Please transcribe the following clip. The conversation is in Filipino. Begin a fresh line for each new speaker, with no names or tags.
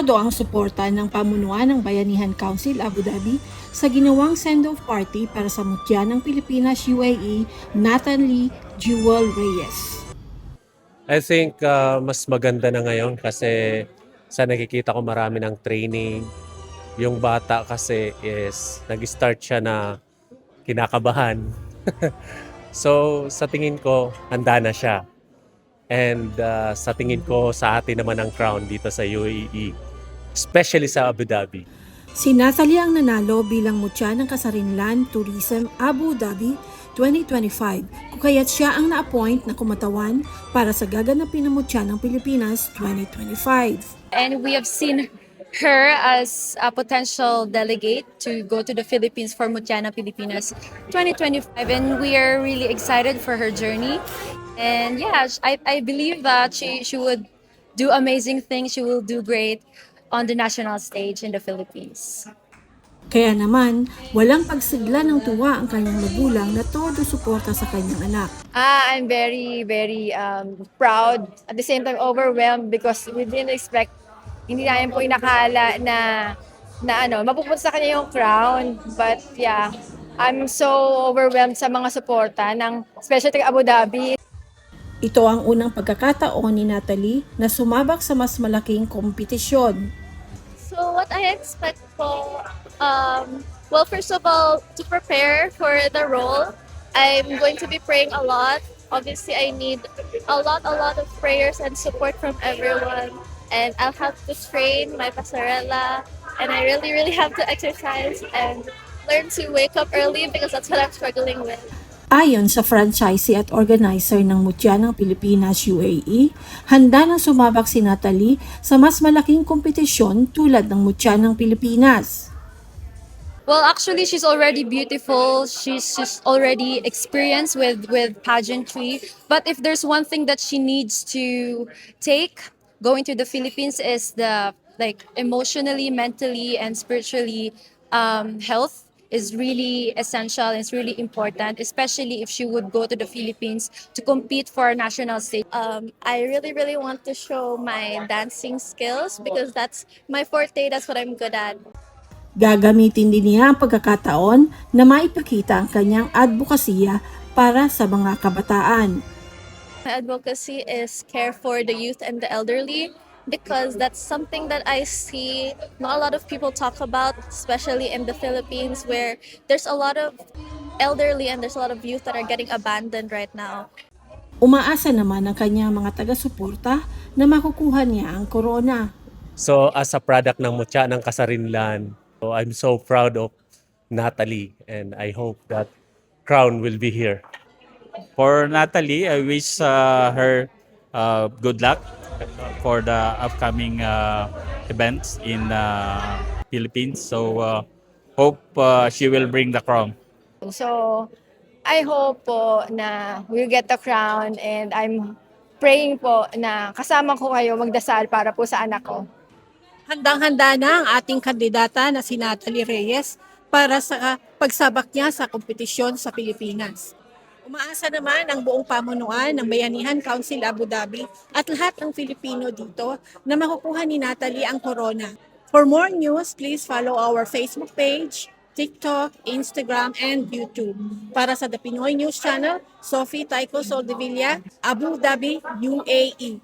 Todo ang suporta ng pamunuan ng Bayanihan Council Abu Dhabi sa ginawang send-off party para sa mutya ng Pilipinas UAE, Natalie Jewel Reyes.
I think mas maganda na ngayon kasi sa nakikita ko marami ng training. Yung bata kasi is nag-start siya na kinakabahan. So sa tingin ko, handa na siya. And sa tingin ko sa atin naman ang crown dito sa UAE, especially sa Abu Dhabi.
Si Natalie ang nanalo bilang mutya ng Kasarinlan Tourism Abu Dhabi 2025, kung kaya't siya ang na-appoint na kumatawan para sa gaganapin na mutya ng Pilipinas 2025.
And we have seen her as a potential delegate to go to the Philippines for Mutiana Pilipinas 2025. And we are really excited for her journey. And yeah, I believe that she would do amazing things. She will do great on the national stage in the Philippines.
Kaya naman, walang pagsigla ng tuwa ang kanyang magulang na todo suporta sa kanyang anak.
I'm very, very proud. At the same time, overwhelmed because we didn't expect, hindi namin po inakala na mapupunta sa kanya yung crown. But yeah, I'm so overwhelmed sa mga suporta ng especially taga Abu Dhabi.
Ito ang unang pagkakataon ni Natalie na sumabak sa mas malaking kompetisyon.
So what I expect po, well, first of all, to prepare for the role, I'm going to be praying a lot. Obviously, I need a lot of prayers and support from everyone. And I'll have to train my pasarela, and I really have to exercise and learn to wake up early because that's what I'm struggling with.
Ayon sa franchisee at organizer ng Mutya ng Pilipinas UAE, handa nang sumabak si Natalie sa mas malaking kompetisyon tulad ng Mutya ng Pilipinas.
Well, actually, she's already beautiful. She's already experienced with pageantry. But if there's one thing that she needs to take going to the Philippines is the emotionally, mentally, and spiritually health is really essential. It's really important, especially if she would go to the Philippines to compete for a national stage.
I really want to show my dancing skills because that's my forte. That's what I'm good at.
Gagamitin din niya ang pagkakataon na maipakita ang kanyang advokasya para sa mga kabataan.
My advocacy is care for the youth and the elderly because that's something that I see not a lot of people talk about, especially in the Philippines where there's a lot of elderly and there's a lot of youth that are getting abandoned right now.
Umaasa naman ang kanyang mga taga-suporta na makukuha niya ang korona.
So as a product ng mutya ng Kasarinlan, so I'm so proud of Natalie and I hope that crown will be here.
For Natalie, I wish her good luck for the upcoming events in Philippines. So hope she will bring the crown.
So, I hope po na we'll get the crown and I'm praying po na kasama ko kayo magdasal para po sa anak ko.
Handang-handa na ang ating kandidata na si Natalie Reyes para sa pagsabak niya sa kompetisyon sa Pilipinas. Umaasa naman ang buong pamunuan ng Bayanihan Council Abu Dhabi at lahat ng Filipino dito na makukuha ni Natalie ang corona. For more news, please follow our Facebook page, TikTok, Instagram, and YouTube. Para sa The Pinoy News Channel, Sophie Taiko Soldevilla, Abu Dhabi, UAE.